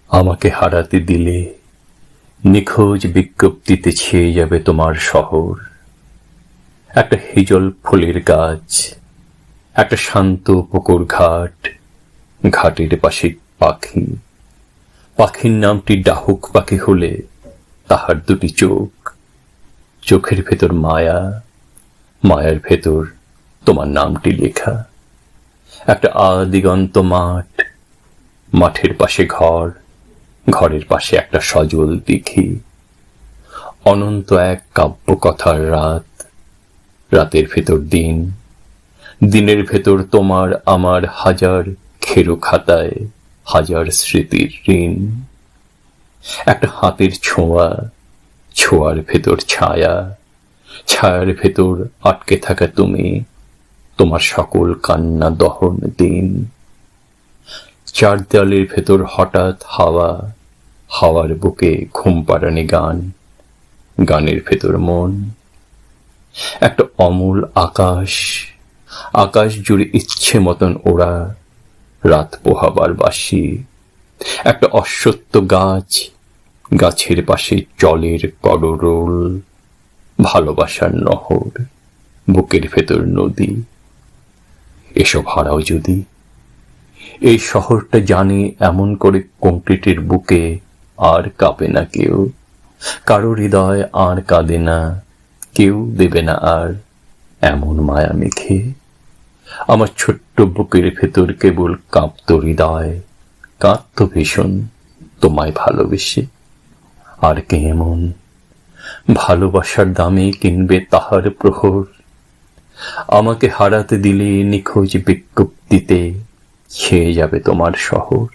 আমাকে হারাতে দিলে নিখোঁজ বিজ্ঞপ্তিতে ছেয়ে যাবে তোমার শহর। একটা হিজল ফুলের গাছ, একটা শান্ত পুকুর ঘাট, ঘাটের পাশে পাখি। পাখির নামটি ডাহুক পাখি হলে তাহার দুটি চোখ, চোখের ভেতর মায়া, মায়ার ভেতর তোমার নামটি লেখা। একটা আদিগন্ত মাঠ, মাঠের পাশে ঘর, ঘরের পাশে একটা সজল দিঘি। অনন্ত এক কাব্য কথার রাত, রাতের ভেতর দিন, দিনের ভেতর তোমার আমার হাজার খেরো খাতায় হাজার স্মৃতির ঋণ। একটা হাতের ছোঁয়া, ছোঁয়ার ভেতর ছায়া, ছায়ার ভেতর আটকে থাকা তুমি, তোমার সকল কান্না দহন দিন। চার দেয়ালের ভেতর হঠাৎ হাওয়া, হাওয়ার বুকে ঘুম পাড়ানি গান, গানের ভেতর মন। একটা অমূল আকাশ, আকাশ জুড়ে ইচ্ছে মতন ওরা, রাত পোহাবার বাসি। একটা অশ্বত্থ গাছ, গাছের পাশে জলের কররোল, ভালোবাসার নহর, বুকের ভেতর নদী। এসব হারাও যদি, এই শহরটা জানে এমন করে কংক্রিটের বুকে আর কাঁপে না কেউ, কারো হৃদয় আর কাঁদে না, কেউ দেবে না আর এমন মায়া মেখে। আমার ছোট্ট বুকের ভেতর কেবল কাঁপত হৃদয়, কাঁদত ভীষণ তোমায় ভালোবেসে। আর কে এমন ভালোবাসার দামে কিনবে তাহার প্রহর? আমাকে হারাতে দিলে নিখোঁজ বিজ্ঞপ্তিতে ছেয়ে যাবে তোমার শহর।